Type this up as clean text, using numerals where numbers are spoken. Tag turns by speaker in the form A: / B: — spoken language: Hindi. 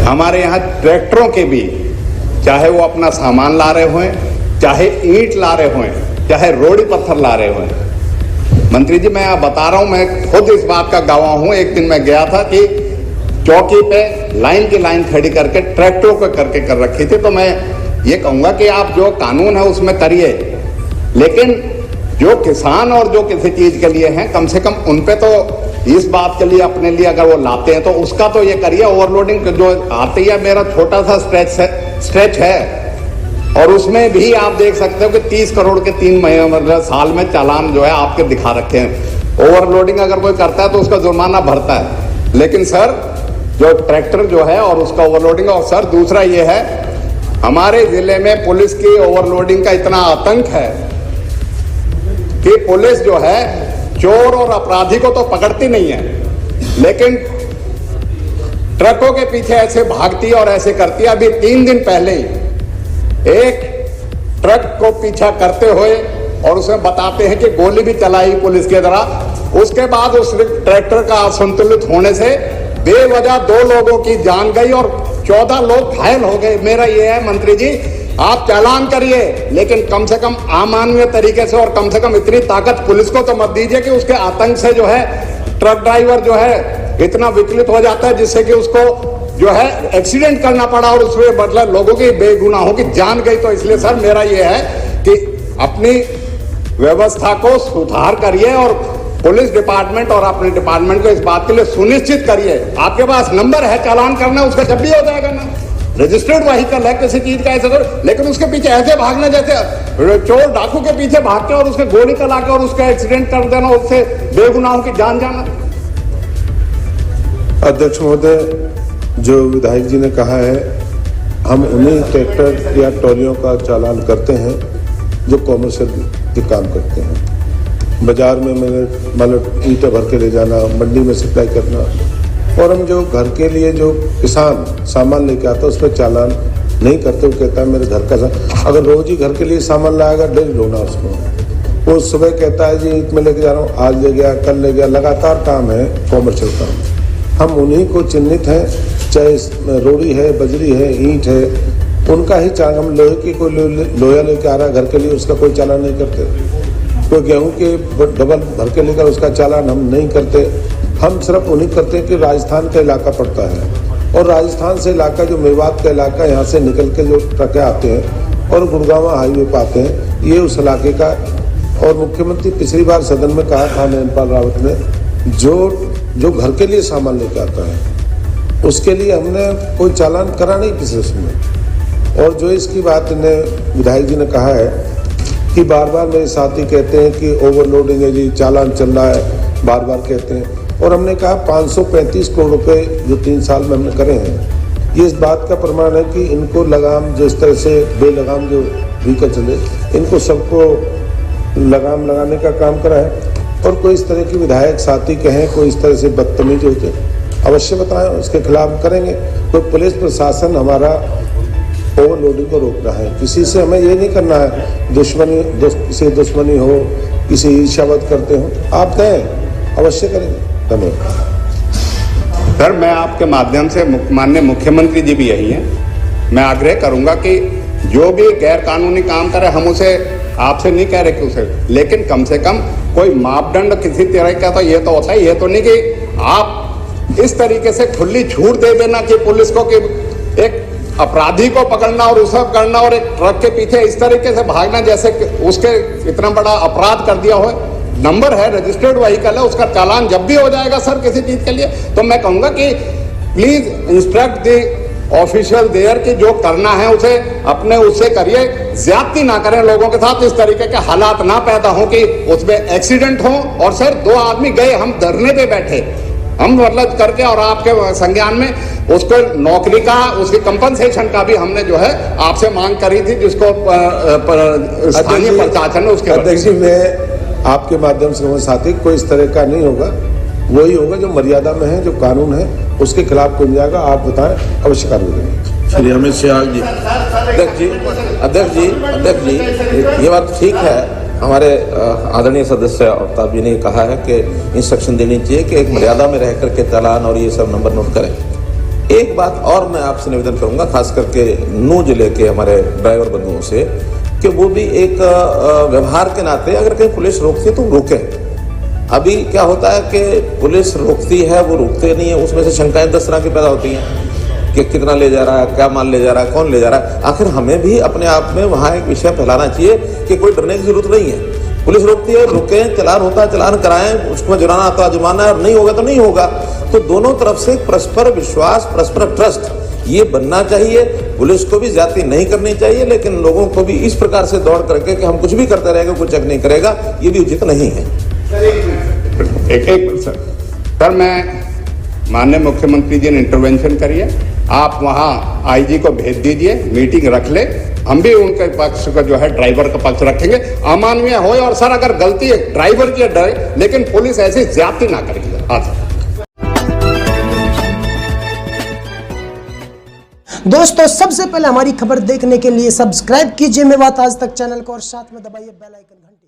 A: हमारे यहाँ ट्रैक्टरों के भी, चाहे वो अपना सामान ला रहे हों, चाहे ईंट ला रहे हों, चाहे रोड़ी पत्थर ला रहे हों। मंत्री जी, मैं आप बता रहा हूँ, मैं खुद इस बात का गवाह हूँ। एक दिन मैं गया था कि चौकी पे लाइन की लाइन खड़ी करके ट्रैक्टरों को करके कर रखी थी। तो मैं ये कहूँगा कि आप जो कानून है उसमें करिए, लेकिन जो किसान और जो किसी चीज़ के लिए हैं, कम से कम उन पे तो इस बात के लिए अपने लिए अगर वो लाते हैं तो उसका तो ये करिए। ओवरलोडिंग जो आती है, मेरा छोटा सा स्ट्रेच है और उसमें भी आप देख सकते हो कि 30 करोड़ के 3 महीने साल में चालान जो है आपके दिखा रखे हैं। ओवरलोडिंग अगर कोई करता है तो उसका जुर्माना भरता है, लेकिन सर जो ट्रैक्टर जो है और उसका ओवरलोडिंग। और सर दूसरा ये है, हमारे जिले में पुलिस की ओवरलोडिंग का इतना आतंक है कि पुलिस जो है चोर और अपराधी को तो पकड़ती नहीं है, लेकिन ट्रकों के पीछे ऐसे भागती और ऐसे करती है। अभी 3 दिन पहले ही एक ट्रक को पीछा करते हुए और उसमें बताते हैं कि गोली भी चलाई पुलिस के द्वारा। उसके बाद उस ट्रैक्टर का असंतुलित होने से बेवजह 2 लोगों की जान गई और 14 लोग घायल हो गए। मेरा ये है मंत्री जी, आप चालान करिए, लेकिन कम से कम अमानवीय तरीके से, और कम से कम इतनी ताकत पुलिस को तो मत दीजिए कि उसके आतंक से जो है ट्रक ड्राइवर जो है इतना विचलित हो जाता है जिससे कि उसको जो है एक्सीडेंट करना पड़ा और उसमें मतलब लोगों की बेगुनाहों की जान गई। तो इसलिए सर मेरा ये है कि अपनी व्यवस्था को सुधार करिए और पुलिस डिपार्टमेंट और अपने डिपार्टमेंट को इस बात के लिए सुनिश्चित करिए। आपके पास नंबर है चालान करना, उसका जब भी हो जाएगा ना, रजिस्टर्ड व्हीकल है किसी चीज का ऐसे, लेकिन उसके पीछे ऐसे भागना जैसे चोर डाकू के पीछे भाग के और उसके गोली चला के और उसका एक्सीडेंट कर देना, उससे बेगुनाहों की जान जाना।
B: अध्यक्ष महोदय, जो विधायक जी ने कहा है, हम उन्हीं ट्रैक्टर या ट्रॉलियों का चालान करते हैं जो कॉमर्शियल के काम करते हैं। बाजार में मैंने मतलब ईंटें भर के ले जाना, मंडी में सप्लाई करना, और हम जो घर के लिए जो किसान सामान लेके आता है उस पर चालान नहीं करते। वो कहता है मेरे घर का अगर रोज ही घर के लिए सामान लाएगा, डेली ढोना उसको। वो सुबह कहता है जी ईंट में लेके जा रहा हूँ, आज ले गया, कल ले गया, लगातार काम है कॉमर्शियल काम। हम उन्हीं को चिन्हित हैं, चाहे रोड़ी है, बजरी है, ईंट है, उनका ही चालान। हम लोहे की कोई लोहा लेके आ रहा है घर के लिए, उसका कोई चालान नहीं करते। कोई गेहूं के डबल भर के लेकर उसका चालान हम नहीं करते। हम सिर्फ उन्हीं करते हैं कि राजस्थान का इलाका पड़ता है और राजस्थान से इलाका जो मेवात का इलाका, यहाँ से निकल के जो ट्रकें आते हैं और गुड़गांव हाईवे पर आते हैं, ये उस इलाके का। और मुख्यमंत्री पिछली बार सदन में कहा था नरेंद्र रावत ने, जो घर के लिए सामान लेके आता है उसके लिए हमने कोई चालान करा नहीं पिछले समय। और जो इसकी बात ने विधायक जी ने कहा है कि बार बार मेरे साथी कहते हैं कि ओवरलोडिंग है जी, चालान चल रहा है, बार बार कहते हैं। और हमने कहा 535 करोड़ रुपए जो 3 साल में हमने करे हैं, ये इस बात का प्रमाण है कि इनको लगाम, जिस तरह से बेलगाम जो व्हीकल चले, इनको सबको लगाम लगाने का काम करा है। और कोई इस तरह की विधायक साथी कहें, कोई इस तरह से बदतमीज होते, अवश्य बताएं, उसके खिलाफ करेंगे। कोई पुलिस प्रशासन हमारा ओवरलोडिंग को रोकना है, किसी से हमें ये नहीं करना है किसी दुश्मनी हो, किसी ईर्ष्यावत करते हो, आप कहें, अवश्य करेंगे। धन्यवाद।
A: सर मैं आपके माध्यम से, माननीय मुख्यमंत्री जी भी यही हैं, मैं आग्रह करूंगा कि जो भी गैर कानूनी काम करे, हम उसे, आपसे नहीं कह रहे कि उसे, लेकिन कम से कम कोई मापदंड किसी तरह का तो ये तो होता है। ये तो नहीं कि आप इस तरीके से खुली छूट दे देना कि पुलिस को कि एक अपराधी को पकड़ना और उसे करना और एक ट्रक के पीछे इस तरीके से भागना जैसे उसके इतना बड़ा अपराध कर दिया हो। नंबर है, रजिस्टर्ड व्हीकल है, उसका चालान जब भी हो जाएगा सर किसी चीज के लिए, तो मैं कहूंगा कि please instruct the official there कि जो करना है उसे अपने उससे करिए, ज्यादती ना करें लोगों के साथ, इस तरीके के हालात ना पैदा हो कि उसमें एक्सीडेंट हो। और सर 2 आदमी गए, हम धरने पे बैठे, हम मतलब करके, और आपके संज्ञान में उसको नौकरी का, उसकी कंपनसेशन का भी हमने जो है आपसे मांग करी थी, जिसको स्थानीय प्रशासन ने उसके
B: अध्यक्ष जी, मैं आपके माध्यम से साथी, कोई इस तरह का नहीं होगा, वही होगा जो मर्यादा में है, जो कानून है, उसके खिलाफ कोई जाएगा। आप बताएं, अवश्य कार्रवाई करेंगे।
C: श्री अमित शाह जी। अध्यक्ष जी, ये बात ठीक है। हमारे आदरणीय सदस्य अवतार जी ने कहा है कि इंस्ट्रक्शन देनी चाहिए कि एक मर्यादा में रह करके चालान और ये सब नंबर नोट करें। एक बात और मैं आपसे निवेदन करूंगा, खास करके नूंह जिले के हमारे ड्राइवर बंधुओं से, कि वो भी एक व्यवहार के नाते अगर कहीं पुलिस रोकती है तो रोके। अभी क्या होता है कि पुलिस रोकती है, वो रोकते नहीं है, उसमें से शंकाएं 10 तरह की पैदा होती हैं कि कितना ले जा रहा है, क्या माल ले जा रहा है, कौन ले जा रहा है। आखिर हमें भी अपने आप में वहाँ एक विषय फैलाना चाहिए कि कोई डरने की जरूरत नहीं है। पुलिस रोकती है, रुकें, चालान होता है चालान कराएं, उसको जुर्माना आता है जुर्माना, और नहीं होगा तो नहीं होगा। तो दोनों तरफ से परस्पर विश्वास, परस्पर ट्रस्ट ये बनना चाहिए। पुलिस को भी ज्यादती नहीं करनी चाहिए, लेकिन लोगों को भी इस प्रकार से दौड़ करके कि हम कुछ भी करते रहेंगे, कोई चेक नहीं करेगा, ये भी उचित नहीं है।
A: एक सर, मैं माननीय मुख्यमंत्री जी ने इंटरवेंशन करिए, आप वहाँ आईजी को भेज दीजिए, मीटिंग रख ले, हम भी उनके पक्ष का जो है ड्राइवर का पक्ष रखेंगे, अमानवीय हो। और सर अगर गलती है ड्राइवर की डरे, लेकिन पुलिस ऐसी ज्यादती ना करेगी। हाँ सर।
D: दोस्तों, सबसे पहले हमारी खबर देखने के लिए सब्सक्राइब कीजिए मेवात आज तक चैनल को और साथ में दबाइए बेल आइकन घंटी।